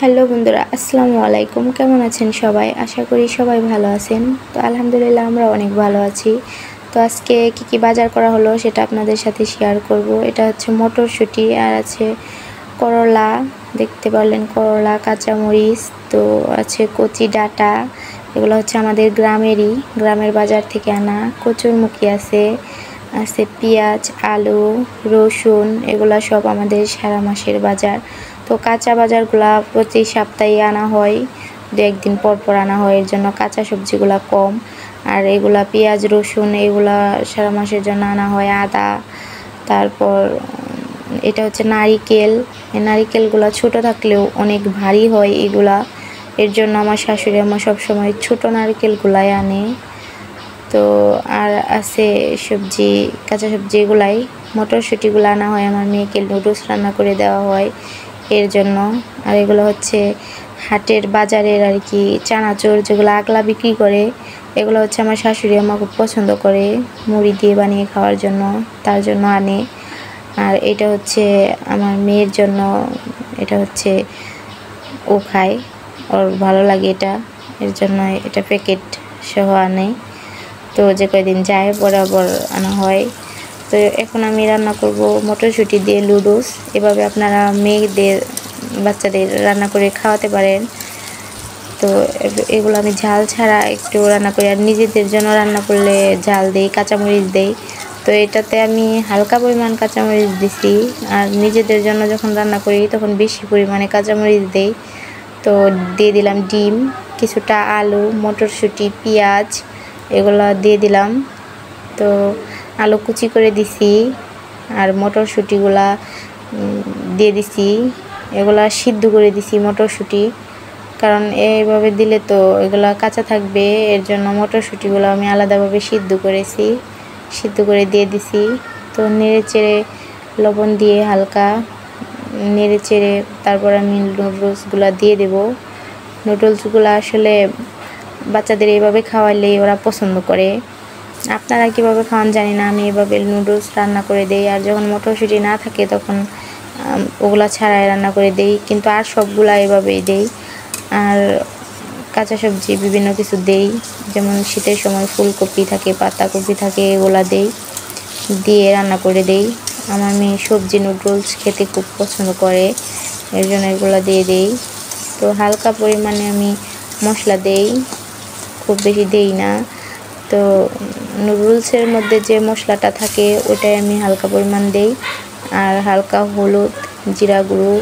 Hello বন্ধুরা, আসসালামু আলাইকুম। কেমন আছেন সবাই? আশা করি সবাই ভালো আছেন। তো আলহামদুলিল্লাহ আমরা অনেক ভালো আছি। তো আজকে কি বাজার করা হলো সেটা আপনাদের সাথে শেয়ার করব। এটা হচ্ছে মটরশুঁটি আর আছে করলা, দেখতে পারলেন করলা, কাঁচামরিচ, তো আছে কচি ডাঁটা, এগুলো হচ্ছে আমাদের গ্রামের বাজার থেকে আনা। কচুরমুখী আছে পেঁয়াজ, আলু, রসুন, এগুলা সব আমাদের সারা মাসের বাজার। তো কাঁচা বাজারগুলা প্রতি সপ্তাহে আনা হয়, দু একদিন পর পর আনা হয়, এর জন্য কাঁচা সবজিগুলা কম। আর এগুলা পেঁয়াজ, রসুন এগুলা সারা মাসের জন্য আনা হয়। আদা, তারপর এটা হচ্ছে নারিকেল। এই নারিকেলগুলা ছোট থাকলেও অনেক ভারী হয় এগুলা, এর জন্য আমার শাশুড়ি আম্মা সবসময় ছোট নারকেলগুলাই আনে। তো আর আছে সবজি, কাঁচা সবজি এগুলাই। মটরশুঁটিগুলো আনা হয়, আমার মেয়েকে নুডলস রান্না করে দেওয়া হয় এর জন্য। আর এগুলো হচ্ছে হাটের বাজারের আর কি চানাচুর, যেগুলো আগলা বিক্রি করে, এগুলো হচ্ছে আমার শাশুড়ি আম্মা খুব পছন্দ করে মুড়ি দিয়ে বানিয়ে খাওয়ার জন্য, তার জন্য আনে। আর এটা হচ্ছে আমার মেয়ের জন্য, এটা হচ্ছে ও খায়, ওর ভালো লাগে এটা, এর জন্য এটা প্যাকেট সহ আনে। তো যে কয়দিন যায় বরাবর আনা হয়। তো এখন আমি রান্না করব মটরশুঁটি দিয়ে নুডলস। এভাবে আপনারা মেয়েদের, বাচ্চাদের রান্না করে খাওয়াতে পারেন। তো এগুলো আমি ঝাল ছাড়া একটু রান্না করি, আর নিজেদের জন্য রান্না করলে ঝাল দেই, কাঁচামরিচ দেই। তো এটাতে আমি হালকা পরিমাণ কাঁচামরিচ দিছি, আর নিজেদের জন্য যখন রান্না করি তখন বেশি পরিমাণে কাঁচামরিচ দেই। তো দিয়ে দিলাম ডিম, কিছুটা আলু, মটরশুঁটি, পেঁয়াজ এগুলো দিয়ে দিলাম। তো আলু কুচি করে দিছি, আর মটরশুঁটিগুলা দিয়ে দিছি, এগুলা সিদ্ধ করে দিছি মটরশুঁটি, কারণ এইভাবে দিলে তো এগুলা কাঁচা থাকবে, এর জন্য মটরশুঁটিগুলো আমি আলাদাভাবে সিদ্ধ করে দিয়ে দিছি। তো নেড়ে চেড়ে লবণ দিয়ে হালকা নেড়ে চেড়ে তারপর আমি নুডলসগুলো দিয়ে দেব। নুডলসগুলো আসলে বাচ্চাদের এইভাবে খাওয়াইলে ওরা পছন্দ করে। আপনারা কীভাবে খাওয়ান জানি না, আমি এভাবে নুডলস রান্না করে দেই। আর যখন মটরশুঁটি না থাকে তখন ওগুলা ছাড়াই রান্না করে দেই, কিন্তু আর সবগুলা এভাবেই দেই। আর কাঁচা সবজি বিভিন্ন কিছু দেই, যেমন শীতের সময় ফুলকপি থাকে, পাতাকপি থাকে, এগুলা দিয়ে রান্না করে দেই। আমার মেয়ে সবজি নুডলস খেতে খুব পছন্দ করে, এর জন্য এগুলো দিয়ে দেই। তো হালকা পরিমাণে আমি মশলা দেই, খুব বেশি দেই না। তো নুডলসের মধ্যে যে মশলাটা থাকে ওটাই আমি হালকা পরিমাণ দেই, আর হালকা হলুদ, জিরা গুঁড়ো,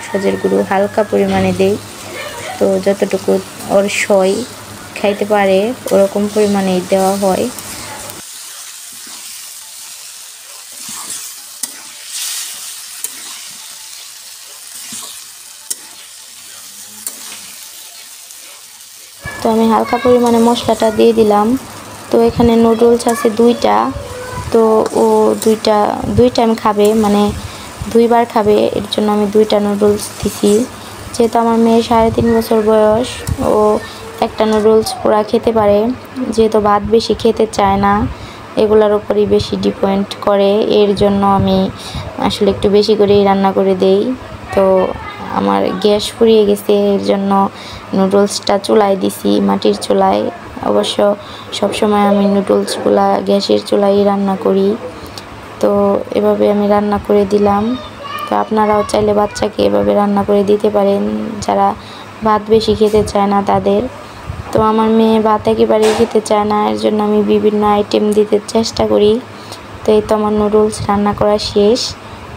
সজের গুঁড়ো হালকা পরিমাণে দেই। তো যতটুকু ওর সয় খাইতে পারে ওরকম পরিমাণেই দেওয়া হয়। তো আমি হালকা পরিমাণে মশলাটা দিয়ে দিলাম। তো এখানে নুডলস আছে দুইটা, তো ও দুই টাইম খাবে, মানে দুইবার খাবে, এর জন্য আমি দুইটা নুডলস দিছি। যেহেতু আমার মেয়ে 3.5 বছর বয়স, ও একটা নুডলস পুরা খেতে পারে, যেহেতু ভাত বেশি খেতে চায় না, এগুলোর উপরই বেশি ডিপেন্ড করে, এর জন্য আমি আসলে একটু বেশি করেই রান্না করে দেই। তো আমার গ্যাস ফুরিয়ে গেছে, এর জন্য নুডলসটা চুলায় দিছি, মাটির চুলায়। অবশ্য সবসময় আমি নুডলসগুলা গ্যাসের চুলায় রান্না করি। তো এভাবে আমি রান্না করে দিলাম। তো আপনারাও চাইলে বাচ্চাকে এভাবে রান্না করে দিতে পারেন, যারা ভাত বেশি খেতে চায় না তাদের। তো আমার মেয়ে ভাত একেবারেই খেতে চায় না, এর জন্য আমি বিভিন্ন আইটেম দিতে চেষ্টা করি। তো এই তো আমার নুডলস রান্না করা শেষ।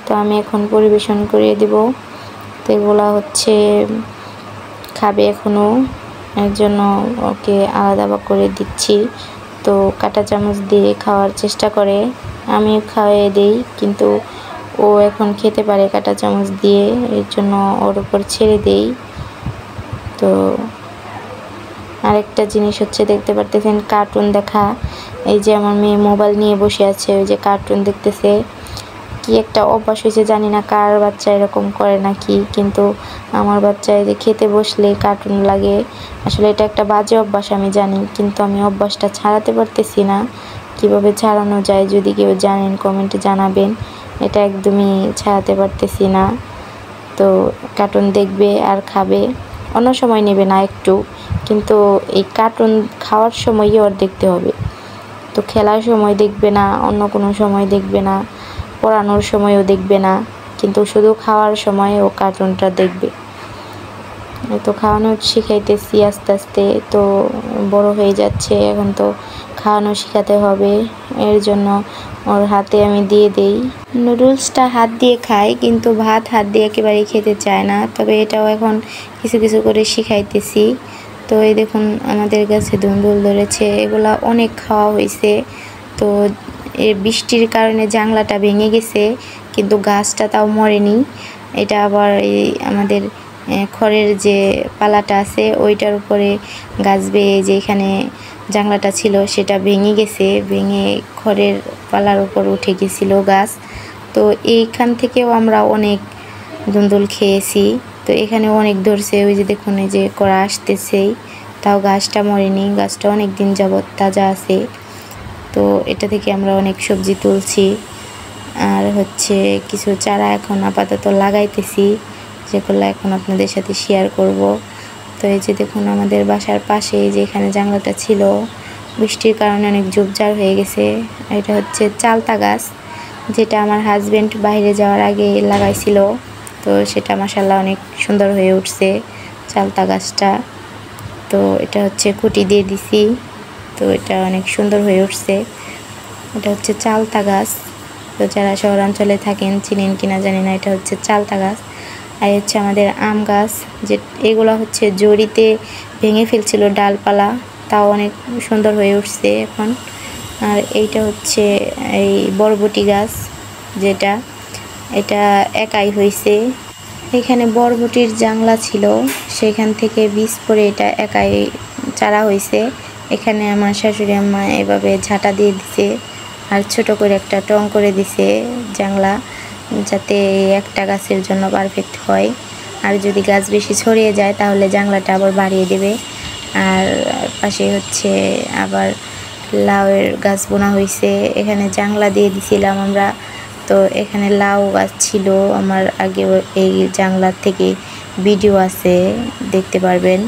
তো আমি এখন পরিবেশন করে দেব। তো এগুলো হচ্ছে খাবে এখনও, এর জন্য ওকে আলাদা করে দিচ্ছি। তো কাঁটা চামচ দিয়ে খাওয়ার চেষ্টা করে, আমি খাওয়াই দেই, কিন্তু ও এখন খেতে পারে কাঁটা চামচ দিয়ে, এর জন্য ওর উপর ছেড়ে দেই। তো আরেকটা জিনিস হচ্ছে, দেখতে পারতেছেন কার্টুন দেখা, এই যে আমার মেয়ে মোবাইল নিয়ে বসে আছে, ওই যে কার্টুন দেখতেছে। কি একটা অভ্যাস হয়েছে জানি না, কার বাচ্চা এরকম করে নাকি, কিন্তু আমার বাচ্চা যে খেতে বসলে কার্টুন লাগে। আসলে এটা একটা বাজে অভ্যাস আমি জানি, কিন্তু আমি অভ্যাসটা ছাড়াতে পারতেছি না। কিভাবে ছাড়ানো যায়, যদি কেউ জানেন কমেন্টে জানাবেন। এটা একদমই ছাড়াতে পারতেছি না। তো কার্টুন দেখবে আর খাবে, অন্য সময় নেবে না একটু, কিন্তু এই কার্টুন খাওয়ার সময়ই ওর দেখতে হবে। তো খেলার সময় দেখবে না, অন্য কোনো সময় দেখবে না, পড়ানোর সময়ও দেখবে না, কিন্তু শুধু খাওয়ার সময় ও কার্টুনটা দেখবে। তো খাওয়ানো শিখাইতেছি আস্তে আস্তে, তো বড় হয়ে যাচ্ছে, এখন তো খাওয়ানো শেখাতে হবে। এর জন্য ওর হাতে আমি দিয়ে দেই। নুডলসটা হাত দিয়ে খায়, কিন্তু ভাত হাত দিয়ে একেবারেই খেতে চায় না। তবে এটাও এখন কিছু কিছু করে শিখাইতেছি। তো এই দেখুন আমাদের কাছে ধুন্দুল ধরেছে, এগুলা অনেক খাওয়া হয়েছে। তো এর বৃষ্টির কারণে জাংলাটা ভেঙে গেছে, কিন্তু গাছটা তাও মরেনি। এটা আবার এই আমাদের খড়ের যে পালাটা আছে ওইটার উপরে গাছ বেয়ে যেখানে জাংলাটা ছিল সেটা ভেঙে গেছে, ভেঙে খড়ের পালার উপর উঠে গেছিল গাছ। তো এইখান থেকেও আমরা অনেক ধুন্দুল খেয়েছি। তো এখানে অনেক ধরছে, ওই যে দেখুন এই যে কড়া আসতেছেই, তাও গাছটা মরেনি, গাছটা অনেক দিন যাবৎ তাজা আছে। তো এটা থেকে আমরা অনেক সবজি তুলছি। আর হচ্ছে কিছু চারা এখন আপাতত লাগাইতেছি, যেগুলো এখন আপনাদের সাথে শেয়ার করব। তো এই যে দেখুন আমাদের বাসার পাশে যেখানে জাংলাটা ছিল, বৃষ্টির কারণে অনেক ঝোপঝাড় হয়ে গেছে। এটা হচ্ছে চালতা গাছ, যেটা আমার হাজবেন্ড বাইরে যাওয়ার আগে লাগাইছিল। তো সেটা মাশাআল্লাহ অনেক সুন্দর হয়ে উঠছে চালতা গাছটা। তো এটা হচ্ছে খুঁটি দিয়ে দিছি, তো এটা অনেক সুন্দর হয়ে উঠছে। এটা হচ্ছে চালতা গাছ। তো যারা শহরাঞ্চলে থাকেন চিনেন কিনা জানি না, এটা হচ্ছে চালতা গাছ। আর হচ্ছে আমাদের আম গাছ, যে এগুলো হচ্ছে জড়িতে ভেঙে ফেলছিল ডালপালা, তাও অনেক সুন্দর হয়ে উঠছে এখন। আর এইটা হচ্ছে এই বরবটি গাছ, যেটা এটা একাই হয়েছে। এখানে বরবটির জাংলা ছিল, সেখান থেকে বীজ পড়ে এটা একাই চারা হয়েছে। এখানে আমার শাশুড়ি আম্মা এভাবে ঝাঁটা দিয়ে দিছে, আর ছোট করে একটা টং করে দিছে জাংলা, যাতে একটা গাছের জন্য পারফেক্ট হয়। আর যদি গাছ বেশি ছড়িয়ে যায় তাহলে জাংলাটা আবার বাড়িয়ে দেবে। আর পাশে হচ্ছে আবার লাউয়ের গাছ বোনা হয়েছে, এখানে জাংলা দিয়ে দিছিলাম আমরা। তো এখানে লাউ গাছ ছিল আমার আগে, এই জাংলার থেকে ভিডিও আছে দেখতে পারবেন,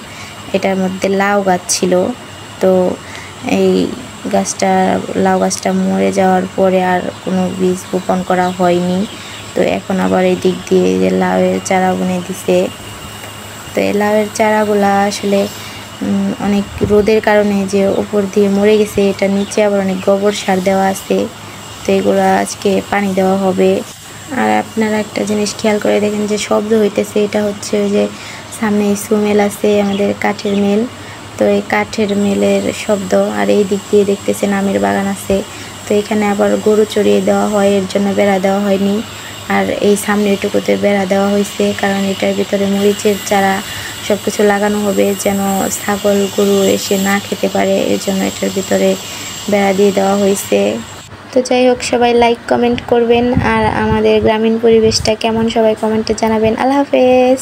এটার মধ্যে লাউ গাছ ছিল। তো এই গাছটা, লাউ গাছটা মরে যাওয়ার পরে আর কোনো বীজ বপন করা হয়নি। তো এখন আবার এই দিক দিয়ে যে লাউয়ের চারা বুনে দিছে। তো এই লাউয়ের চারাগুলা আসলে অনেক রোদের কারণে যে উপর দিয়ে মরে গেছে, এটা নিচে আবার অনেক গোবর সার দেওয়া আছে। তো এগুলো আজকে পানি দেওয়া হবে। আর আপনারা একটা জিনিস খেয়াল করে দেখেন যে শব্দ হইতেছে, এটা হচ্ছে ওই যে সামনে ইসু মেল আছে, আমাদের কাঠের মিল। তো এই কাঠের মিলের শব্দ। আর এই দিক দিয়ে দেখতেছেন আমের বাগান আছে। তো এখানে আবার গরু চড়িয়ে দেওয়া হয়, এর জন্য বেড়া দেওয়া হয়নি। আর এই সামনেটুকুতে বেড়া দেওয়া হয়েছে, কারণ এটার ভিতরে মরিচের চারা সব কিছু লাগানো হবে, যেন ছাগল গরু এসে না খেতে পারে, এর জন্য এটার ভিতরে বেড়া দিয়ে দেওয়া হয়েছে। তো যাই হোক, সবাই লাইক কমেন্ট করবেন, আর আমাদের গ্রামীণ পরিবেশটা কেমন সবাই কমেন্টে জানাবেন। আল্লাহ হাফেজ।